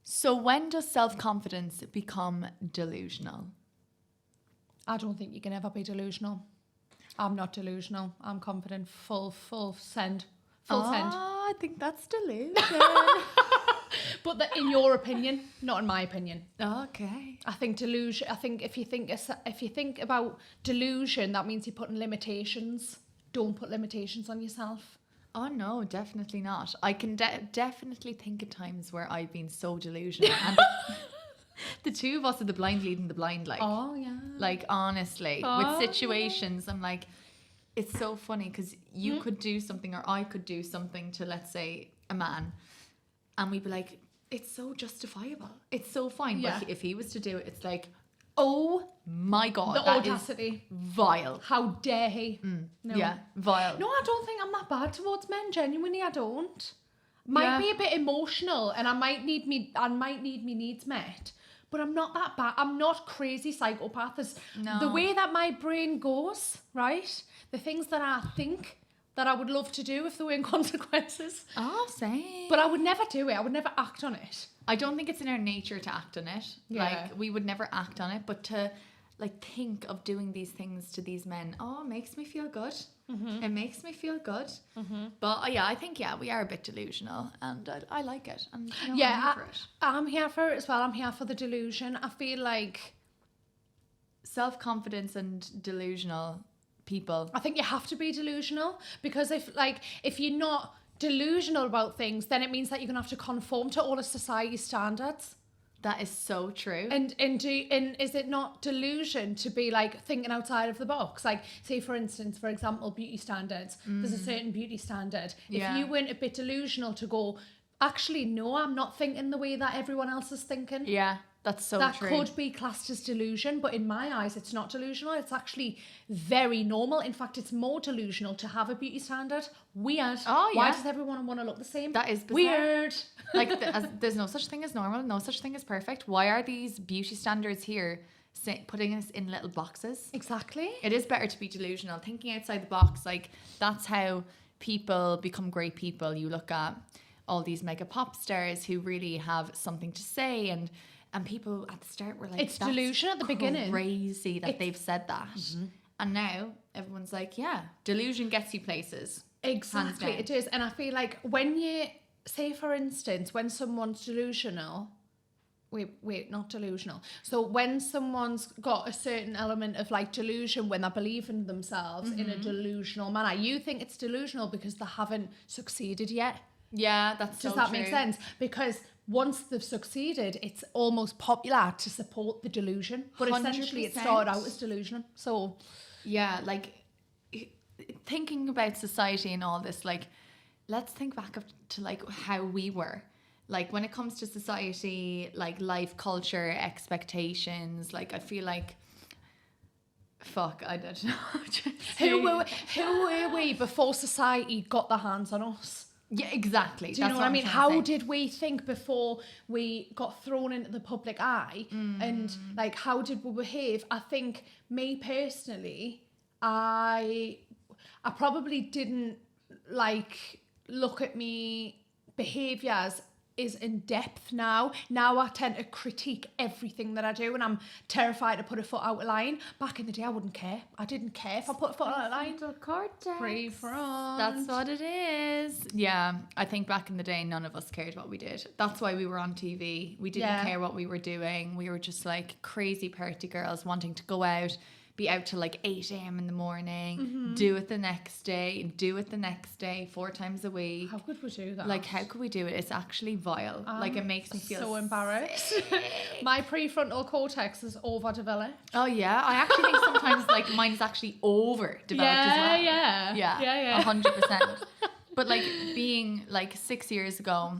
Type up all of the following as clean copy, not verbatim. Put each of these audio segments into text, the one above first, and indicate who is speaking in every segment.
Speaker 1: So when does self-confidence become delusional?
Speaker 2: I don't think you can ever be delusional. I'm not delusional. I'm confident. Full send. Full send.
Speaker 1: I think that's delusion.
Speaker 2: But in your opinion, not in my opinion.
Speaker 1: Okay.
Speaker 2: I think delusion. I think if you think about delusion, that means you're putting limitations. Don't put limitations on yourself.
Speaker 1: Oh no, definitely not. I can definitely think of times where I've been so delusional, and the two of us are the blind leading the blind. Like,
Speaker 2: oh yeah.
Speaker 1: Like honestly, with situations, I'm like, it's so funny because you could do something or I could do something to, let's say, a man, and we'd be like, it's so justifiable. It's so fine.
Speaker 2: Yeah.
Speaker 1: But if he was to do it, it's like, oh my God,
Speaker 2: The
Speaker 1: that
Speaker 2: audacity.
Speaker 1: is vile.
Speaker 2: How dare he? No.
Speaker 1: Yeah, vile.
Speaker 2: No, I don't think I'm that bad towards men. Genuinely, I don't. Might be a bit emotional, and I might need me needs met. But I'm not that bad. I'm not crazy psychopath. The way that my brain goes, right? The things that I think that I would love to do if there weren't consequences.
Speaker 1: Oh, same.
Speaker 2: But I would never do it. I would never act on it.
Speaker 1: I don't think it's in our nature to act on it.
Speaker 2: Yeah.
Speaker 1: Like, we would never act on it, but to like think of doing these things to these men, it makes me feel good. It makes me feel good. But yeah, I think we are a bit delusional, and I like it. And I'm here for it.
Speaker 2: I'm here for it as well. I'm here for the delusion. I feel like
Speaker 1: Self-confidence and delusional people.
Speaker 2: I think you have to be delusional, because if you're not delusional about things, then it means that you're gonna have to conform to all of society's standards.
Speaker 1: That is so true.
Speaker 2: And is it not delusion to be like thinking outside of the box? Like, say for example, beauty standards. There's a certain beauty standard.
Speaker 1: Yeah.
Speaker 2: If you weren't a bit delusional to go, actually, no, I'm not thinking the way that everyone else is thinking.
Speaker 1: Yeah, that's so
Speaker 2: that
Speaker 1: true.
Speaker 2: Could be classed as delusion, but in my eyes, it's not delusional. It's actually very normal. In fact, it's more delusional to have a beauty standard. Weird.
Speaker 1: Oh, yeah.
Speaker 2: Why does everyone want to look the same?
Speaker 1: That is bizarre.
Speaker 2: Weird.
Speaker 1: Like, there's no such thing as normal, no such thing as perfect. Why are these beauty standards here putting us in little boxes?
Speaker 2: Exactly.
Speaker 1: It is better to be delusional, thinking outside the box. Like, that's how people become great people. You look at all these mega pop stars who really have something to say, and people at the start were like,
Speaker 2: it's delusion at the beginning.
Speaker 1: Crazy that they've said that. And now everyone's like, yeah, delusion gets you places.
Speaker 2: Exactly, it is. And I feel like when you say, for instance, when someone's delusional, not delusional. So when someone's got a certain element of like delusion, when they believe in themselves in a delusional manner, you think it's delusional because they haven't succeeded yet.
Speaker 1: Yeah, that's so
Speaker 2: Does that
Speaker 1: true.
Speaker 2: make sense? Because once they've succeeded, it's almost popular to support the delusion. But
Speaker 1: 100%.
Speaker 2: essentially it started out as delusion. So
Speaker 1: yeah, like thinking about society and all this, like let's think back to like how we were. Like when it comes to society, like life, culture, expectations, like I feel like I don't know.
Speaker 2: who were we before society got their hands on us?
Speaker 1: Yeah, exactly.
Speaker 2: Do you know what I mean? How did we think before we got thrown into the public eye? And like, how did we behave? I think me personally, I probably didn't like look at me behaviours is in depth now. Now I tend to critique everything that I do, and I'm terrified to put a foot out of line. Back in the day, I wouldn't care. I didn't care if I put a foot out of line. Free front.
Speaker 1: That's what it is. Yeah, I think back in the day, none of us cared what we did. That's why we were on TV. We didn't care what we were doing. We were just like crazy party girls wanting to go out, be out till like 8 a.m. in the morning, do it the next day, 4 times a week.
Speaker 2: How could we do that?
Speaker 1: Like, how could we do it? It's actually vile. Like, it makes me feel
Speaker 2: so embarrassed.
Speaker 1: sick.
Speaker 2: My prefrontal cortex is overdeveloped.
Speaker 1: Oh, yeah. I actually think sometimes like mine is actually overdeveloped as well.
Speaker 2: Yeah.
Speaker 1: 100%. But like being like 6 years ago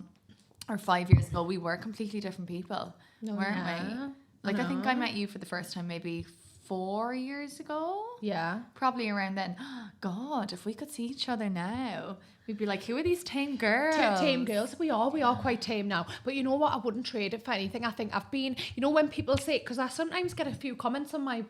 Speaker 1: or 5 years ago, we were completely different people, weren't we? Like, I think I met you for the first time maybe 4 years ago.
Speaker 2: Yeah.
Speaker 1: Probably around then. God, if we could see each other now, we'd be like, who are these tame girls?
Speaker 2: Tame girls. We are quite tame now. But you know what? I wouldn't trade it for anything. I think I've been, you know, when people say, because I sometimes get a few comments on my,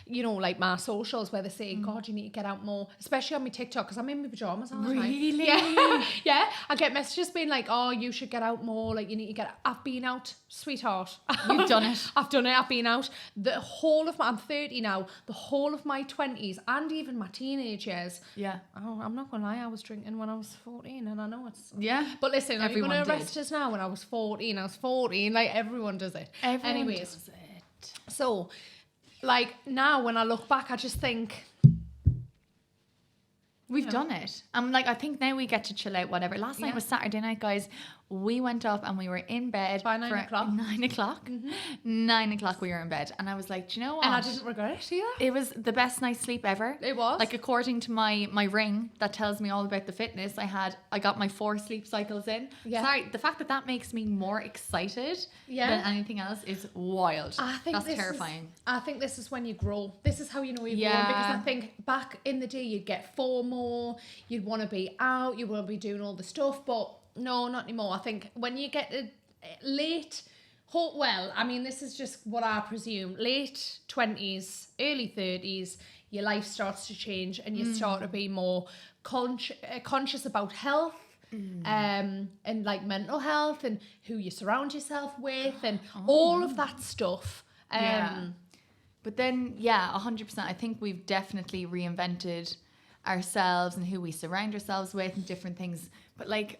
Speaker 2: you know, like my socials where they say, God, you need to get out more, especially on my TikTok, because I'm in my pajamas all the time.
Speaker 1: Really?
Speaker 2: Yeah. Yeah. I get messages being like, oh, you should get out more. Like, you need to get, I've been out, sweetheart.
Speaker 1: You've done it.
Speaker 2: I've done it. I've been out. The whole of I'm 30 now. The whole of my 20s and even my teenage years.
Speaker 1: Yeah.
Speaker 2: Oh, I'm not going to lie. I was drinking when I was 14 and I know it's...
Speaker 1: Yeah.
Speaker 2: But listen,
Speaker 1: Everyone
Speaker 2: are you going to
Speaker 1: did.
Speaker 2: arrest us now when I was 14? I was 14. Like, everyone does it.
Speaker 1: Everyone does it.
Speaker 2: So, like, now when I look back, I just think...
Speaker 1: We've done it. I'm like, I think now we get to chill out, whatever. Last night was Saturday night, guys. We went up and we were in bed
Speaker 2: by 9 o'clock.
Speaker 1: 9 o'clock. 9 o'clock we were in bed. And I was like, do you know what?
Speaker 2: And I didn't regret it either.
Speaker 1: It was the best night's sleep ever.
Speaker 2: It was.
Speaker 1: Like, according to my ring that tells me all about the fitness, I got my 4 sleep cycles in.
Speaker 2: Yeah.
Speaker 1: Sorry, the fact that makes me more excited than anything else is wild.
Speaker 2: I think
Speaker 1: that's terrifying.
Speaker 2: I think this is when you grow. This is how you know you're growing, because I think back in the day you'd get FOMO, you'd want to be out, you want to be doing all the stuff, but no, not anymore. I think when you get this is just what I presume, late 20s, early 30s, your life starts to change and you start to be more conscious about health. And like mental health and who you surround yourself with and all of that stuff.
Speaker 1: But then, 100%. I think we've definitely reinvented ourselves and who we surround ourselves with and different things. But like,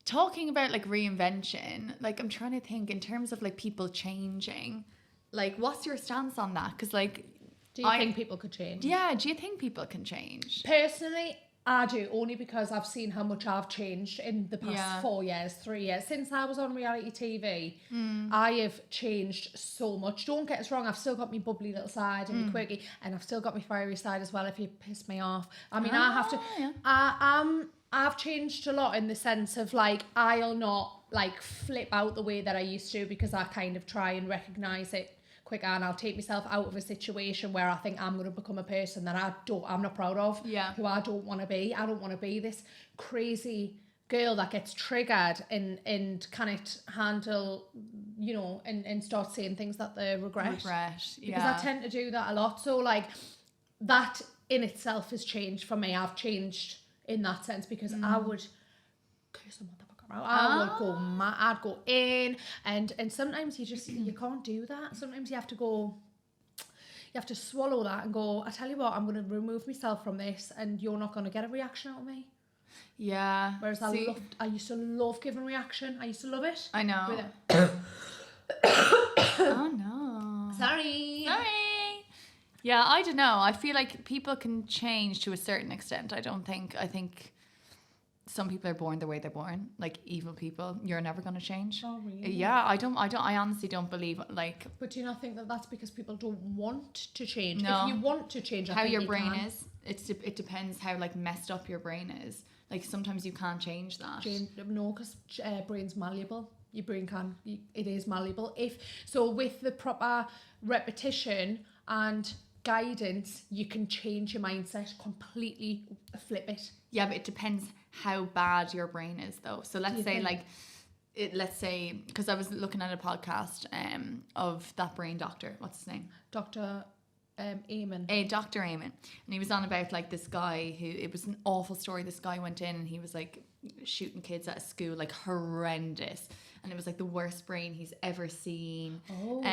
Speaker 1: talking about like reinvention, like I'm trying to think in terms of like people changing, like what's your stance on that? Because like,
Speaker 2: do you think people could change?
Speaker 1: Yeah, do you think people can change?
Speaker 2: Personally, I do, only because I've seen how much I've changed in the past 4 years, 3 years. Since I was on reality TV, I have changed so much. Don't get us wrong, I've still got my bubbly little side and my quirky, and I've still got my fiery side as well if you piss me off. I mean, I have to... Yeah. I've changed a lot in the sense of like, I'll not like flip out the way that I used to, because I kind of try and recognise it quicker, and I'll take myself out of a situation where I think I'm going to become a person that I'm not proud of, who I don't want to be. I don't want to be this crazy girl that gets triggered and can't handle, you know, and start saying things that they regret. Because I tend to do that a lot. So like, that in itself has changed for me. I've changed in that sense, because I would curse a motherfucker out. I would go mad. I'd go in, and sometimes you can't do that. Sometimes you have to swallow that and go, I tell you what, I'm going to remove myself from this and you're not going to get a reaction out of me.
Speaker 1: Yeah.
Speaker 2: Whereas I used to love giving reaction. I used to love it.
Speaker 1: I know. Oh no.
Speaker 2: Sorry.
Speaker 1: Yeah, I don't know. I feel like people can change to a certain extent. I think some people are born the way they're born, like evil people. You're never going to change.
Speaker 2: Oh, really?
Speaker 1: Yeah, I honestly don't believe, like...
Speaker 2: But do you not think that that's because people don't want to change?
Speaker 1: No.
Speaker 2: If you want to change,
Speaker 1: how your brain is, it depends how like messed up your brain is. Like sometimes you can't change that.
Speaker 2: No, because brain's malleable. Your brain it is malleable. So with the proper repetition and guidance, you can change your mindset, completely flip it.
Speaker 1: Yeah, but it depends how bad your brain is though. So let's say because I was looking at a podcast of that brain doctor, what's his name?
Speaker 2: Dr. Eamon.
Speaker 1: Dr. Eamon. And he was on about like this guy who, it was an awful story. This guy went in and he was like shooting kids at a school, like horrendous. And it was like the worst brain he's ever seen. Oh.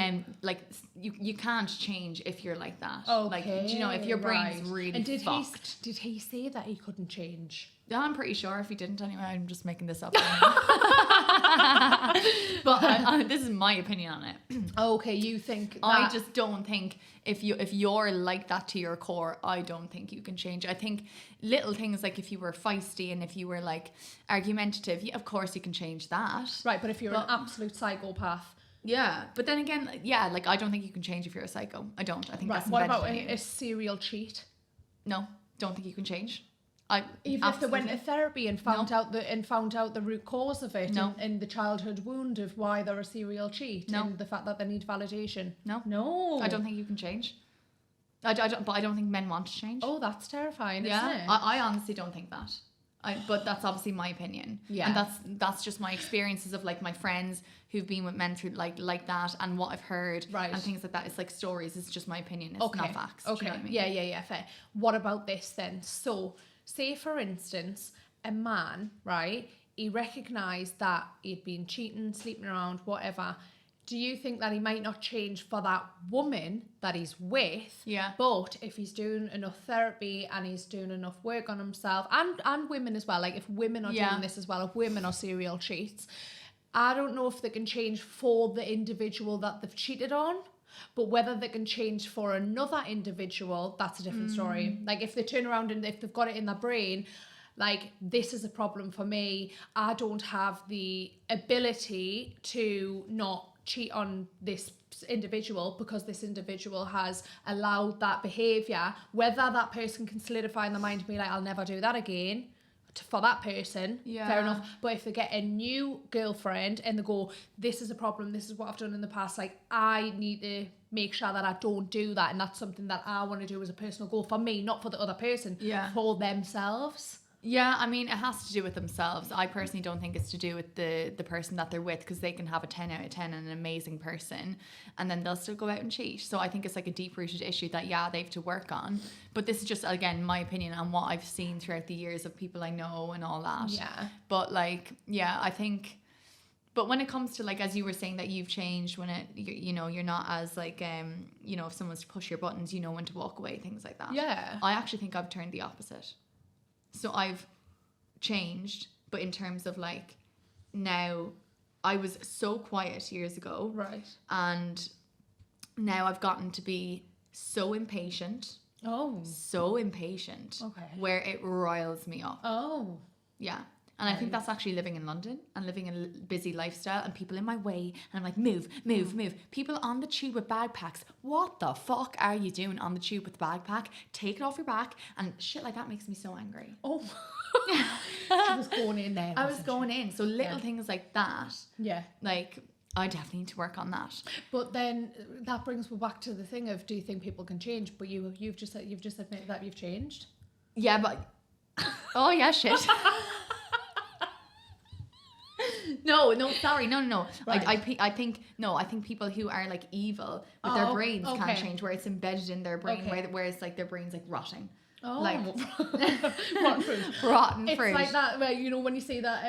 Speaker 1: Like you can't change if you're like that.
Speaker 2: Okay,
Speaker 1: like, you know, if your brain's really
Speaker 2: and
Speaker 1: fucked.
Speaker 2: Did he say that he couldn't change?
Speaker 1: Yeah, I'm pretty sure if he didn't anyway. I'm just making this up. But this is my opinion on it.
Speaker 2: Okay, you think that...
Speaker 1: I just don't think if you're like that to your core, I don't think you can change. I think little things like if you were feisty and if you were like argumentative, of course you can change that.
Speaker 2: Right, but if you're an absolute psychopath...
Speaker 1: Yeah, but then again, yeah, like I don't think you can change if you're a psycho. I don't. I think that's
Speaker 2: what about a serial cheat?
Speaker 1: No, don't think you can change.
Speaker 2: Even if they went to therapy and found out the root cause of it, and the childhood wound of why they're a serial cheat, and the fact that they need validation.
Speaker 1: No, I don't think you can change. I don't think men want to change.
Speaker 2: Oh, that's terrifying, isn't it?
Speaker 1: I honestly don't think that. But that's obviously my opinion. Yeah. And that's just my experiences of like my friends who've been with men through like that and what I've heard and things like that. It's like stories. It's just my opinion. It's not facts.
Speaker 2: Okay.
Speaker 1: Do you know what I mean?
Speaker 2: Yeah, fair. What about this then? So, say for instance, a man, right? He recognised that he'd been cheating, sleeping around, whatever. Do you think that he might not change for that woman that he's with?
Speaker 1: Yeah.
Speaker 2: But if he's doing enough therapy and he's doing enough work on himself, and women as well, like if women are doing this as well, if women are serial cheats, I don't know if they can change for the individual that they've cheated on. But whether they can change for another individual, that's a different story. Like if they turn around and if they've got it in their brain, like, this is a problem for me, I don't have the ability to not cheat on this individual because this individual has allowed that behaviour, whether that person can solidify in their mind and be like, I'll never do that again, for that person, fair enough. But if they get a new girlfriend and they go, this is a problem, this is what I've done in the past, like, I need to make sure that I don't do that, and that's something that I want to do as a personal goal for me, not for the other person, for themselves.
Speaker 1: Yeah, I mean, it has to do with themselves. I personally don't think it's to do with the person that they're with, because they can have a 10 out of 10 and an amazing person and then they'll still go out and cheat. So I think it's like a deep-rooted issue that, they have to work on. But this is just, again, my opinion on what I've seen throughout the years of people I know and all that.
Speaker 2: Yeah.
Speaker 1: But like, I think... But when it comes to, like, as you were saying that you've changed when it, you're not as, like, if someone's to push your buttons, you know when to walk away, things like that.
Speaker 2: Yeah.
Speaker 1: I actually think I've turned the opposite. So I've changed, but in terms of like, now I was so quiet years ago.
Speaker 2: Right.
Speaker 1: And now I've gotten to be so impatient.
Speaker 2: Oh.
Speaker 1: So impatient.
Speaker 2: Okay.
Speaker 1: Where it riles me up.
Speaker 2: Oh.
Speaker 1: Yeah. And I think that's actually living in London and living a busy lifestyle and people in my way. And I'm like, move. People on the tube with backpacks. What the fuck are you doing on the tube with the backpack? Take it off your back. And shit like that makes me so angry.
Speaker 2: Oh. She was going in there.
Speaker 1: I was going in. So little things like that.
Speaker 2: Yeah.
Speaker 1: Like, I definitely need to work on that.
Speaker 2: But then that brings me back to the thing of, do you think people can change? But you've just admitted that you've changed.
Speaker 1: Yeah, but... Oh, yeah, shit. No, sorry, no.
Speaker 2: Right.
Speaker 1: Like, I think people who are like evil with their brains can't change, where it's embedded in their brain, where it's like their brain's like rotting.
Speaker 2: Oh,
Speaker 1: like
Speaker 2: rotten fruit.
Speaker 1: Rotten fruit.
Speaker 2: It's like that, where when you see that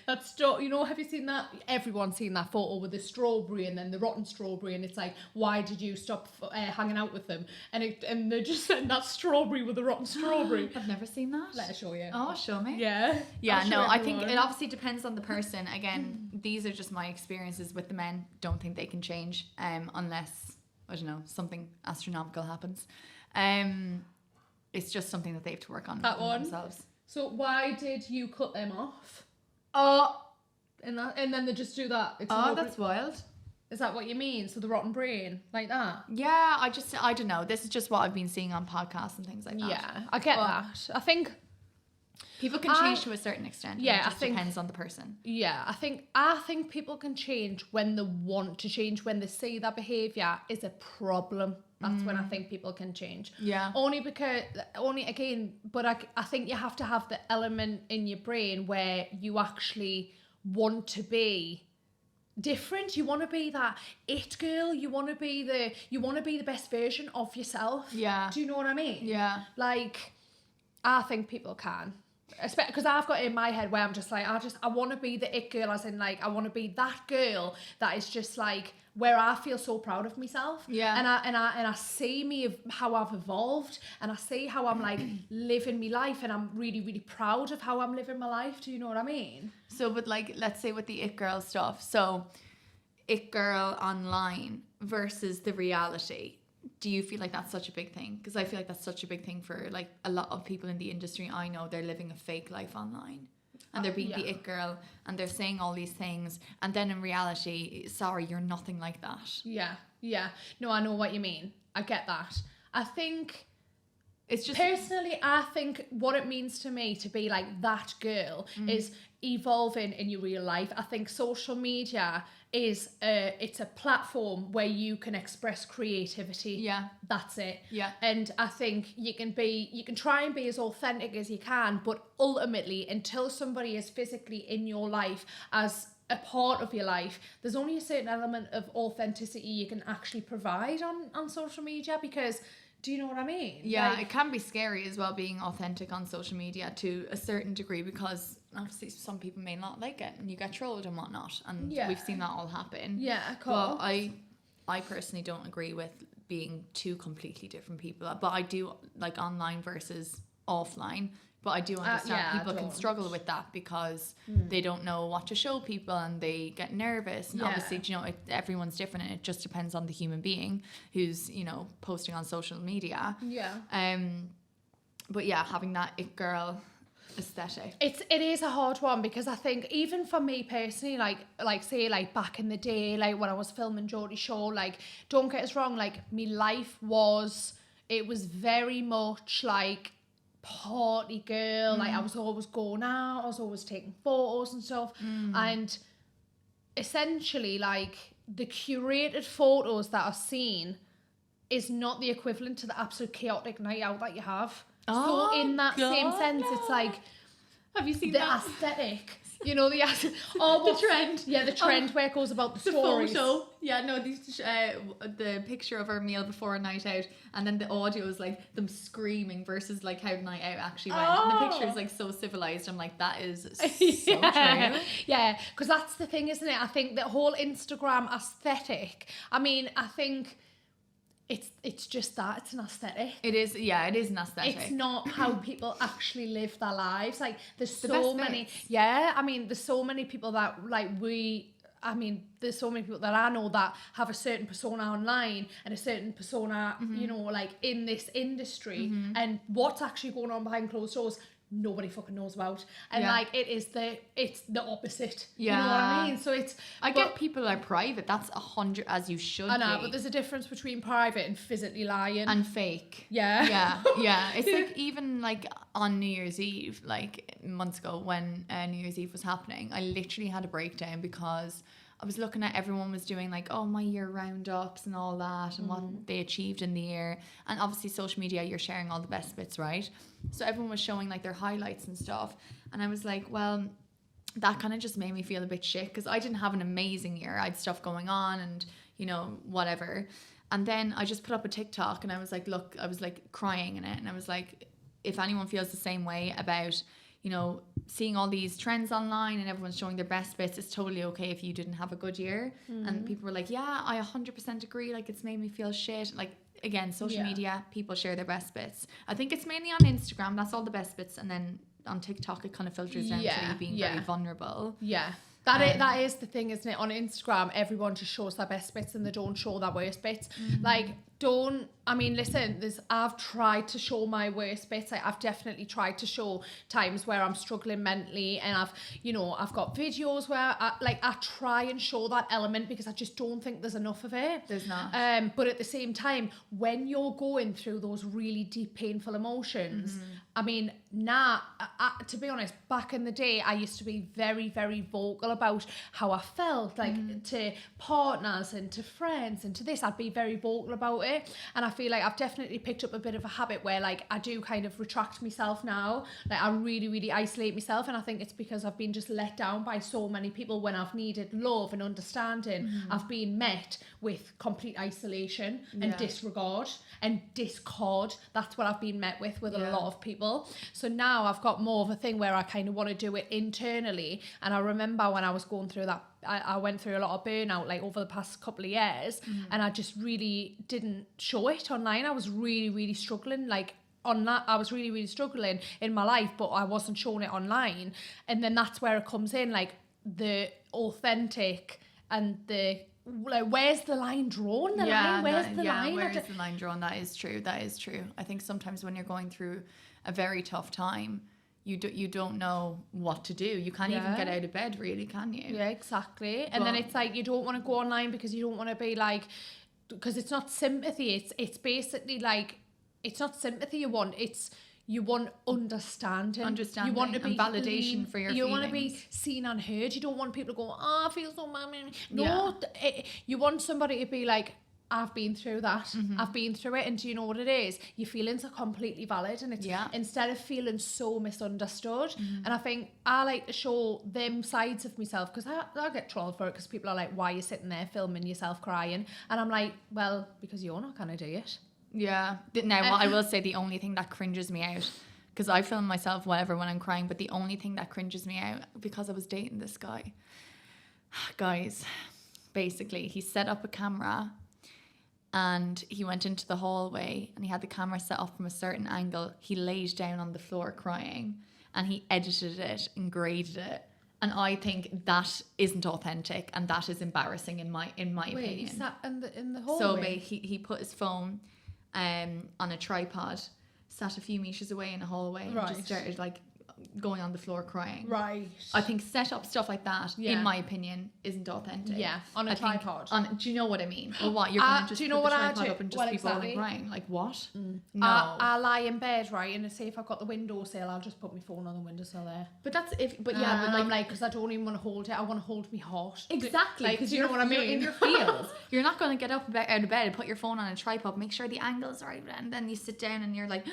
Speaker 2: have you seen that? Everyone's seen that photo with the strawberry and then the rotten strawberry, and it's like, why did you stop hanging out with them? And they're just saying that strawberry with the rotten strawberry.
Speaker 1: I've never seen that.
Speaker 2: Let us show you.
Speaker 1: Oh, show me.
Speaker 2: Yeah.
Speaker 1: I think it obviously depends on the person. Again, these are just my experiences with the men. Don't think they can change, unless, I don't know, something astronomical happens. It's just something that they have to work on themselves.
Speaker 2: So why did you cut them off? And then they just do that.
Speaker 1: That's wild.
Speaker 2: Is that what you mean? So the rotten brain, like that?
Speaker 1: Yeah, I don't know. This is just what I've been seeing on podcasts and things like that.
Speaker 2: Yeah, I get that. I think
Speaker 1: people can change to a certain extent. Yeah, it depends on the person.
Speaker 2: Yeah, I think people can change when they want to change, when they see that behaviour is a problem. That's when I think people can change. Yeah. But I think you have to have the element in your brain where you actually want to be different. You want to be that it girl. You want to be the best version of yourself. Yeah. Do you know what I mean? Yeah. Like, I think people can. Because I've got it in my head where I'm just like, I want to be the it girl, as in like, I want to be that girl that is just like, where I feel so proud of myself. Yeah. And I see me of how I've evolved, and I see how I'm like living my life, and I'm really, really proud of how I'm living my life. Do you know what I mean?
Speaker 1: So, but like, let's say with the it girl stuff. So, it girl online versus the reality. Do you feel like that's such a big thing? Because I feel like that's such a big thing for like a lot of people in the industry. I know they're living a fake life online. And they're being the it girl, and they're saying all these things, and then in reality, sorry, you're nothing like that.
Speaker 2: Yeah. No, I know what you mean. I get that. I think it's just personally, I think what it means to me to be like that girl is evolving in your real life. I think social media is it's a platform where you can express creativity.
Speaker 1: Yeah.
Speaker 2: That's it.
Speaker 1: Yeah.
Speaker 2: And I think you can try and be as authentic as you can, but ultimately, until somebody is physically in your life as a part of your life, there's only a certain element of authenticity you can actually provide on social media, because do you know what I mean?
Speaker 1: Yeah,
Speaker 2: Like,
Speaker 1: it can be scary as well being authentic on social media to a certain degree, because obviously some people may not like it and you get trolled and whatnot, and we've seen that all happen.
Speaker 2: Yeah, of course.
Speaker 1: But I personally don't agree with being two completely different people. But I do like online versus offline. But I do understand people can struggle with that because they don't know what to show people and they get nervous. And obviously, you know, everyone's different, and it just depends on the human being who's, you know, posting on social media.
Speaker 2: Yeah.
Speaker 1: But yeah, having that it girl aesthetic.
Speaker 2: It is a hard one, because I think even for me personally, like say like back in the day, like when I was filming Geordie Show, like don't get us wrong, like my life was very much like party girl. Like I was always going out, I was always taking photos and stuff, and essentially like the curated photos that are seen is not the equivalent to the absolute chaotic night out that you have. So in that same sense, it's like,
Speaker 1: have you seen
Speaker 2: the
Speaker 1: that
Speaker 2: aesthetic? You know, the trend. Yeah, the trend where it goes about the stories.
Speaker 1: Photo. Yeah, no, these the picture of our meal before a night out, and then the audio is like them screaming versus like how the night out actually went. And the picture is like so civilized. I'm like, that is so true.
Speaker 2: Yeah, because that's the thing, isn't it? I think the whole Instagram aesthetic. I mean, I think it's just that, it's an aesthetic.
Speaker 1: It is, yeah, it is an aesthetic.
Speaker 2: It's not how people actually live their lives. Like there's
Speaker 1: the
Speaker 2: so many I mean there's so many people that there's so many people that I know that have a certain persona online and a certain persona, you know, like in this industry, and what's actually going on behind closed doors, nobody fucking knows about. And like it's the opposite. You know what I mean? So I
Speaker 1: get people are private. That's 100, as you should.
Speaker 2: I know, but there's a difference between private and physically lying
Speaker 1: and fake.
Speaker 2: Yeah.
Speaker 1: It's like even like on New Year's Eve, like months ago when New Year's Eve was happening, I literally had a breakdown because I was looking at everyone was doing like, oh, my year roundups and all that, and what they achieved in the year. And obviously social media, you're sharing all the best bits, right? So everyone was showing like their highlights and stuff. And I was like, well, that kind of just made me feel a bit shit, because I didn't have an amazing year. I had stuff going on and, you know, whatever. And then I just put up a TikTok and I was like, look, I was like crying in it. And I was like, if anyone feels the same way about, you know, seeing all these trends online and everyone's showing their best bits, it's totally okay if you didn't have a good year. And people were like, yeah, I 100% agree, like it's made me feel shit. Like again, social media, people share their best bits. I think it's mainly on Instagram, that's all the best bits, and then on TikTok it kind of filters down to you being very vulnerable.
Speaker 2: That is the thing, isn't it? On Instagram, everyone just shows their best bits and they don't show their worst bits. Like, listen, I've tried to show my worst bits. I've definitely tried to show times where I'm struggling mentally, and I've got videos where I try and show that element, because I just don't think there's enough of it.
Speaker 1: There's not.
Speaker 2: But at the same time, when you're going through those really deep, painful emotions, I mean, to be honest, back in the day, I used to be very, very vocal about how I felt, like to partners and to friends and to this. I'd be very vocal about it, and I feel like I've definitely picked up a bit of a habit where like I do kind of retract myself now. Like I really, really isolate myself, and I think it's because I've been just let down by so many people when I've needed love and understanding. I've been met with complete isolation and disregard and discord. That's what I've been met with a lot of people. So now I've got more of a thing where I kind of want to do it internally. And I remember when I was going through that, I went through a lot of burnout like over the past couple of years, and I just really didn't show it online. I was really, really struggling I was really, really struggling in my life, but I wasn't showing it online. And then that's where it comes in, like the authentic and the like, where's the line drawn? Where's the line
Speaker 1: drawn? That is true. I think sometimes when you're going through a very tough time, you don't know what to do. You can't even get out of bed, really, can you?
Speaker 2: Yeah, exactly. And then it's like you don't want to go online because you don't want to be like, because it's not sympathy. It's basically like, it's not sympathy you want. It's you want understanding. You want to be
Speaker 1: and validation for your feelings.
Speaker 2: You want to be seen and heard. You don't want people to go, oh, I feel so bad. No, you want somebody to be like, I've been through that. I've been through it. And do you know what it is? Your feelings are completely valid. And it's instead of feeling so misunderstood. And I think I like to show them sides of myself, because I get trolled for it, because people are like, why are you sitting there filming yourself crying? And I'm like, well, because you're not going to do it.
Speaker 1: Yeah. Now, what I will say, the only thing that cringes me out, because I film myself whatever when I'm crying, but the only thing that cringes me out, because I was dating this guy. Guys, basically, he set up a camera and he went into the hallway and he had the camera set up from a certain angle. He laid down on the floor crying and he edited it and graded it. And I think that isn't authentic and that is embarrassing in my opinion.
Speaker 2: Is that in the hallway?
Speaker 1: So he put his phone on a tripod, sat a few meters away in a hallway, and just started like going on the floor crying.
Speaker 2: Right.
Speaker 1: I think set up stuff like that, in my opinion, isn't authentic.
Speaker 2: Yeah, on a tripod.
Speaker 1: Do you know what I mean? Or what? You're going to just put the tripod up and just be bawling crying? Like what? No.
Speaker 2: I lie in bed, right, and say if I've got the windowsill, I'll just put my phone on the windowsill there.
Speaker 1: But that's if. But
Speaker 2: I'm like, because I don't even want to hold it. I want to hold my heart.
Speaker 1: Exactly.
Speaker 2: Because you know what I mean.
Speaker 1: In your feels. You're not going to get up out of bed and put your phone on a tripod. Make sure the angle's right, and then you sit down and you're like.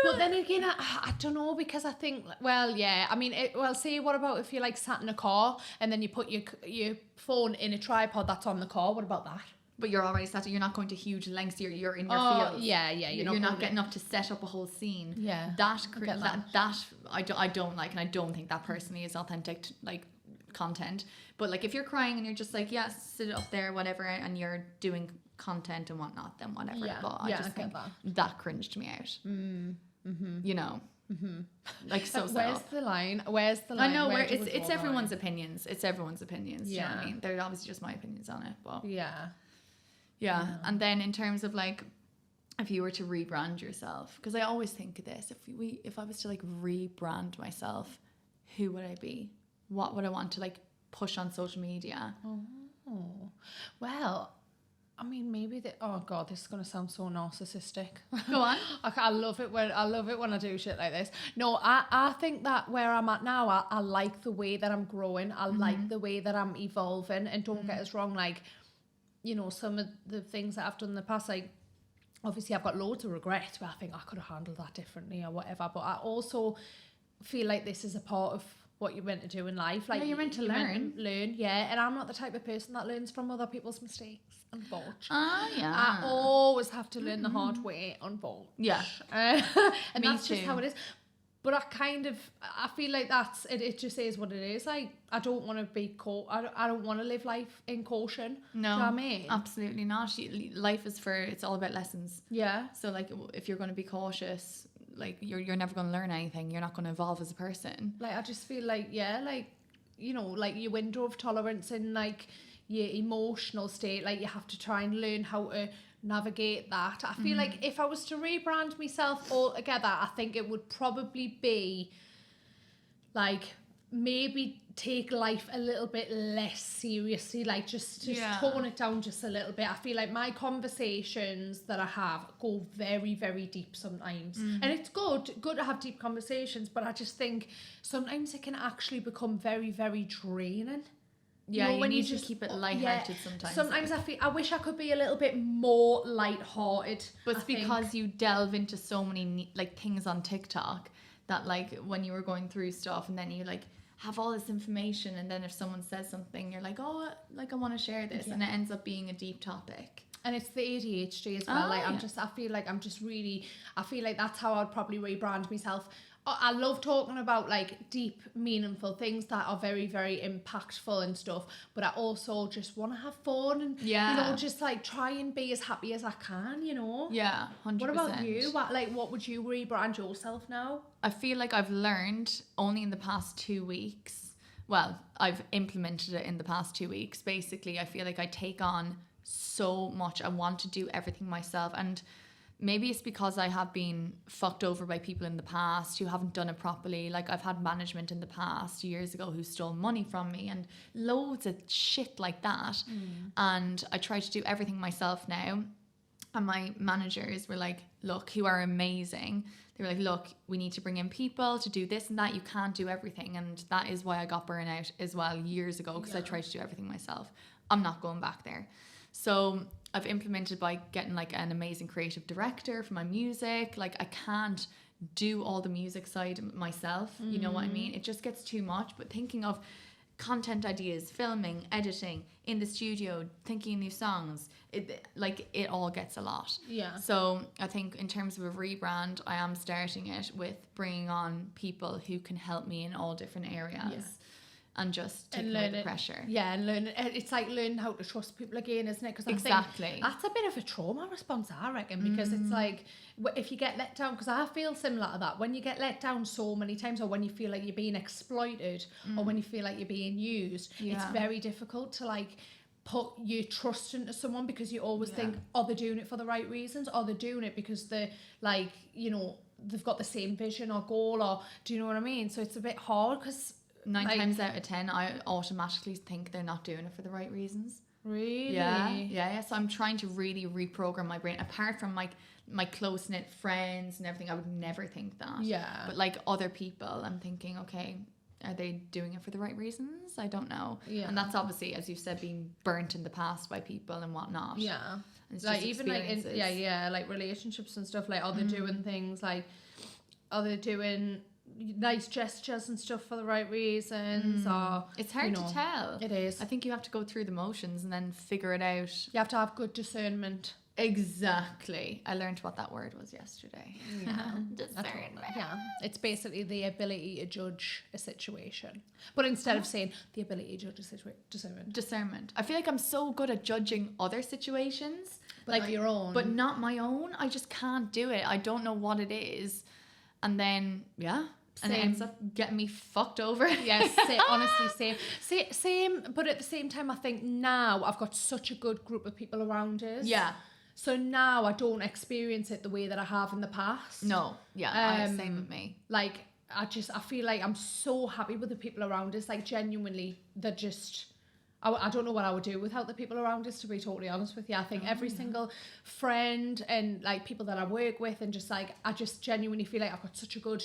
Speaker 2: But then again, I don't know, because I think, well, yeah, I mean, say what about if you like sat in a car and then you put your phone in a tripod that's on the car? What about that?
Speaker 1: But you're already set. You're not going to huge lengths. You're in your fields.
Speaker 2: Yeah.
Speaker 1: You're not getting up to set up a whole scene.
Speaker 2: Yeah.
Speaker 1: That I don't like, and I don't think that personally is authentic like content. But like if you're crying and you're just like, yeah, sit up there, whatever, and you're doing content and whatnot, then whatever.
Speaker 2: Yeah.
Speaker 1: But I just think that cringed me out. You know. Like
Speaker 2: Where's the line? I know
Speaker 1: it's everyone's opinions. It's everyone's opinions. Yeah. Do you know what I mean? They're obviously just my opinions on it. But yeah. And then in terms of like, if you were to rebrand yourself, because I always think of this, if I was to like rebrand myself, who would I be? What would I want to like push on social media?
Speaker 2: Oh, well, I mean, maybe oh god, this is gonna sound so narcissistic.
Speaker 1: Go on.
Speaker 2: I love it when I do shit like this. No, I think that where I'm at now, I like the way that I'm growing. I like the way that I'm evolving. And don't get us wrong, like, you know, some of the things that I've done in the past, like, obviously I've got loads of regret, but I think I could have handled that differently or whatever. But I also feel like this is a part of what you're meant to do in life. Like,
Speaker 1: you're meant to learn.
Speaker 2: Yeah. And I'm not the type of person that learns from other people's mistakes, unfortunately.
Speaker 1: Yeah.
Speaker 2: I always have to learn the hard way, unfortunately.
Speaker 1: Yeah.
Speaker 2: And
Speaker 1: Me
Speaker 2: that's
Speaker 1: too.
Speaker 2: just how it is. But I feel like it just is what it is. Like, I don't want to be I don't want to live life in caution.
Speaker 1: No,
Speaker 2: do you know what I mean?
Speaker 1: Absolutely not. Life is it's all about lessons.
Speaker 2: Yeah.
Speaker 1: So like, if you're going to be cautious, like you're never going to learn anything. You're not going to evolve as a person.
Speaker 2: Like, I just feel like, like, you know, like your window of tolerance and like your emotional state, like you have to try and learn how to navigate that. I feel like if I was to rebrand myself altogether, I think it would probably be like maybe take life a little bit less seriously, like just tone it down just a little bit. I feel like my conversations that I have go very, very deep sometimes, and it's good to have deep conversations, but I just think sometimes it can actually become very, very draining.
Speaker 1: Yeah, you need to keep it lighthearted sometimes.
Speaker 2: Sometimes I wish I could be a little bit more lighthearted.
Speaker 1: But it's because you delve into so many like things on TikTok that like when you were going through stuff and then you like have all this information and then if someone says something you're like, oh, like I want to share this, and it ends up being a deep topic. And
Speaker 2: it's the ADHD as well. I feel like that's how I'd probably rebrand myself. I love talking about like deep, meaningful things that are very, very impactful and stuff, but I also just want to have fun and you know, just like try and be as happy as I can, you know.
Speaker 1: Yeah, 100%.
Speaker 2: What about you? What would you rebrand yourself now?
Speaker 1: I feel like I've learned only in the past 2 weeks. Well, I've implemented it in the past 2 weeks. Basically, I feel like I take on so much. I want to do everything myself, and maybe it's because I have been fucked over by people in the past who haven't done it properly. Like, I've had management in the past years ago who stole money from me and loads of shit like that. And I try to do everything myself now. And my managers were like, look, you are amazing. they were like, look, we need to bring in people to do this and that. You can't do everything. And that is why I got burnout as well years ago, because I tried to do everything myself. I'm not going back there. So I've implemented by getting like an amazing creative director for my music. Like I can't do all the music side myself. You know what I mean? It just gets too much. But thinking of content ideas, filming, editing, in the studio, thinking of new songs, it all gets a lot. Yeah. So I think in terms of a rebrand, I am starting it with bringing on people who can help me in all different areas. And just taking away the pressure. Yeah, and learn. It's like learning how to trust people again, isn't it? Because I think that's a bit of a trauma response, I reckon, because it's like if you get let down, because I feel similar to that. When you get let down so many times, or when you feel like you're being exploited, or when you feel like you're being used, it's very difficult to like put your trust into someone, because you always think, are they doing it for the right reasons? Or they're doing it because they're like, you know, they've got the same vision or goal, or do you know what I mean? So it's a bit hard, because 9 times out of 10, I automatically think they're not doing it for the right reasons. Really? Yeah. So I'm trying to really reprogram my brain. Apart from like my close-knit friends and everything, I would never think that. Yeah. But like other people, I'm thinking, okay, are they doing it for the right reasons? I don't know. Yeah. And that's obviously, as you've said, being burnt in the past by people and whatnot. Yeah. And it's like even like like relationships and stuff. Like, are they doing things like? Are they doing nice gestures and stuff for the right reasons? Or it's hard to tell. It is. I think you have to go through the motions and then figure it out. You have to have good discernment. Exactly. I learned what that word was yesterday. Yeah. Discernment. Yeah. It's basically the ability to judge a situation. But instead of saying the ability to judge a situation, discernment. I feel like I'm so good at judging other situations. But like not your own. But not my own. I just can't do it. I don't know what it is. And then, and it ends up getting me fucked over. Yes, honestly, same. But at the same time, I think now I've got such a good group of people around us. Yeah. So now I don't experience it the way that I have in the past. No. Yeah, same with me. Like, I feel like I'm so happy with the people around us. Like, genuinely, they're just... I don't know what I would do without the people around us, to be totally honest with you. I think every single friend and like people that I work with, and just like, I just genuinely feel like I've got such a good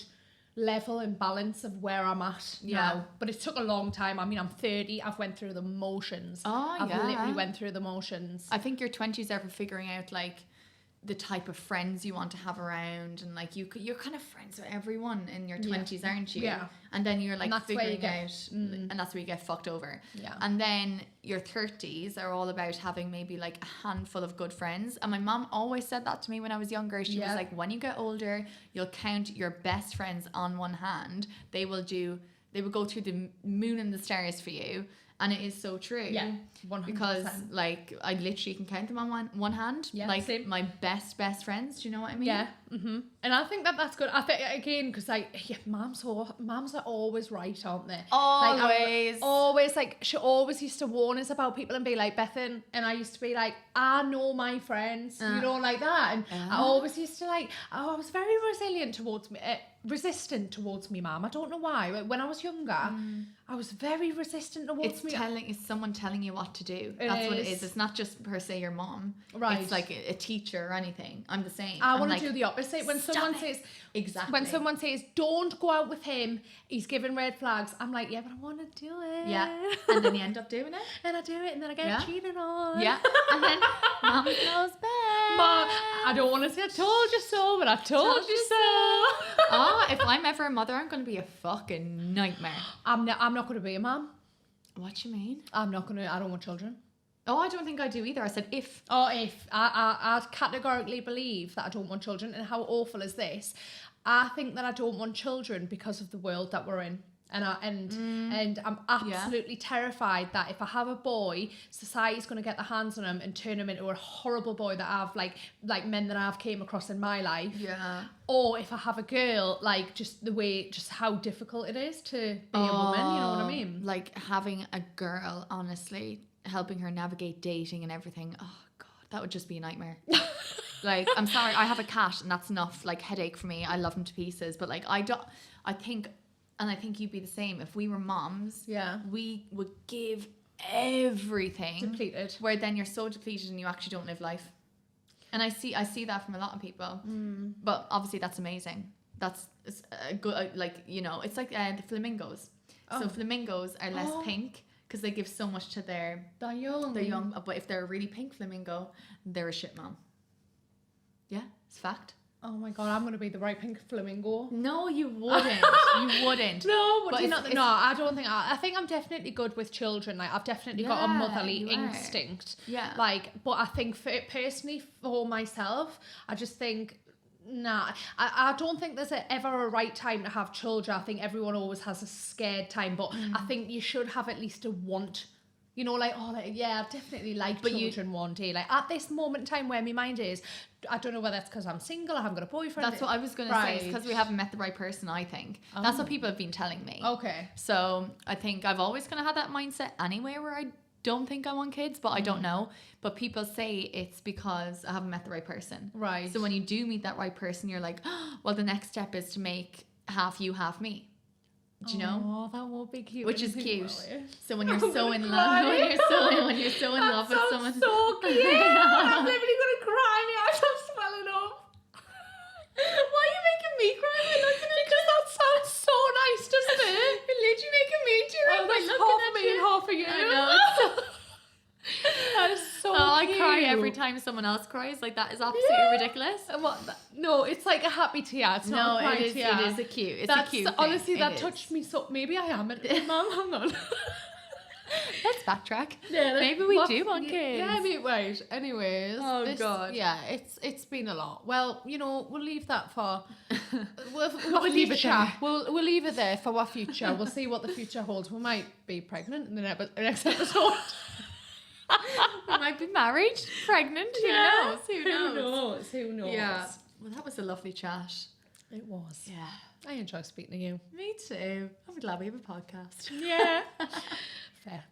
Speaker 1: level and balance of where I'm at now. But it took a long time. I mean, I'm 30. I've went through the motions. I've literally went through the motions. I think your 20s are for figuring out like the type of friends you want to have around, and like you're kind of friends with everyone in your 20s, aren't you? Yeah. And then you're like figuring out, and that's where you get fucked over. Yeah. And then your 30s are all about having maybe like a handful of good friends. And my mom always said that to me when I was younger. She was like, when you get older, you'll count your best friends on one hand. They will go through the moon and the stars for you. And it is so true. Yeah, 100%. Because like I literally can count them on one hand. Yeah, like same. My best friends. Do you know what I mean? Yeah. Mm-hmm. And I think that's good. I think again, because like moms are always right, aren't they? Always. Like, always, like she always used to warn us about people and be like, Bethan, and I used to be like, I know my friends, you know, like that. And I always used to like, I was very resistant towards me mum. I don't know why. When I was younger, I was very resistant towards me. It's someone telling you what to do. That's what it is. It's not just per se your mom. Right. It's like a teacher or anything. I'm the same. I want to do the opposite. When someone says when someone says don't go out with him, he's giving red flags, I'm like, yeah, but I want to do it. Yeah. And then you end up doing it. And I do it, and then I get cheated on. Yeah. And then mom goes back. Mom, I don't want to say I told you so, but I told you so. If I'm ever a mother, I'm going to be a fucking nightmare. I'm not going to be a mom. What do you mean? I don't want children. Oh, I don't think I do either. I said if. Oh, if. I categorically believe that I don't want children. And how awful is this? I think that I don't want children because of the world that we're in. And I'm absolutely terrified that if I have a boy, society's going to get their hands on him and turn him into a horrible boy that I've like men that I've came across in my life. Yeah. Or if I have a girl, like just how difficult it is to be a woman, you know what I mean? Like having a girl, honestly, helping her navigate dating and everything. Oh God, that would just be a nightmare. Like, I'm sorry, I have a cat and that's enough like headache for me. I love him to pieces, but like I think you'd be the same. If we were moms, we would give everything. Depleted. Where then you're so depleted and you actually don't live life. And I see that from a lot of people. But obviously that's amazing. That's a good, like, you know, it's like the flamingos. So flamingos are less pink because they give so much to their young. But if they're a really pink flamingo, they're a shit mom. Yeah, it's fact.
Speaker 2: Oh my god, I'm gonna be the right pink flamingo.
Speaker 1: No, you wouldn't. You wouldn't.
Speaker 2: No, but no, I don't think. I think I'm definitely good with children. Like, I've definitely got a motherly instinct.
Speaker 1: Yeah.
Speaker 2: Like, but I think personally for myself, I just think. Nah, I don't think there's ever a right time to have children. I think everyone always has a scared time, but I think you should have at least a want. You know, like, oh, like, yeah, I've definitely liked children one day. Like, at this moment in time where my mind is, I don't know whether it's because I'm single, I haven't got a boyfriend.
Speaker 1: That's what I was going to say. It's because we haven't met the right person, I think. That's what people have been telling me.
Speaker 2: Okay.
Speaker 1: So I think I've always kind of had that mindset anyway where I don't think I want kids, but I don't know. But people say it's because I haven't met the right person.
Speaker 2: Right.
Speaker 1: So when you do meet that right person, you're like, oh, well, the next step is to make half you, half me. Do you know?
Speaker 2: Oh, that will be cute.
Speaker 1: Which is cute. So when you're so in love, when you're so in love with someone,
Speaker 2: so cute. I'm literally gonna cry. My eyes are swelling up.
Speaker 1: Why are you making me cry by looking at
Speaker 2: Because that sounds so nice, doesn't it?
Speaker 1: You're literally making me tear up by
Speaker 2: That's
Speaker 1: looking
Speaker 2: half
Speaker 1: at
Speaker 2: me
Speaker 1: you.
Speaker 2: and half of you.
Speaker 1: I know. It's so
Speaker 2: That is so
Speaker 1: I
Speaker 2: cute.
Speaker 1: cry every time someone else cries. Like, that is absolutely ridiculous.
Speaker 2: No, it's like a happy tear. It's not a cry tear.
Speaker 1: It is a cute. It's
Speaker 2: That's,
Speaker 1: a cute thing.
Speaker 2: honestly, that touched me so. Maybe I am it, Mum. Hang on.
Speaker 1: Let's backtrack.
Speaker 2: Yeah,
Speaker 1: maybe we do want kids.
Speaker 2: Yeah, wait. Anyways.
Speaker 1: Oh, God.
Speaker 2: Yeah, it's been a lot. Well, you know, we'll leave that for.
Speaker 1: We'll leave it there.
Speaker 2: We'll leave it there for our future. We'll see what the future holds. We might be pregnant in the next episode.
Speaker 1: We might be married, pregnant. Who knows?
Speaker 2: Who knows?
Speaker 1: Yeah. Well, that was a lovely chat.
Speaker 2: It was.
Speaker 1: Yeah.
Speaker 2: I enjoy speaking to you.
Speaker 1: Me too. I'm glad we have a podcast.
Speaker 2: Yeah. Fair.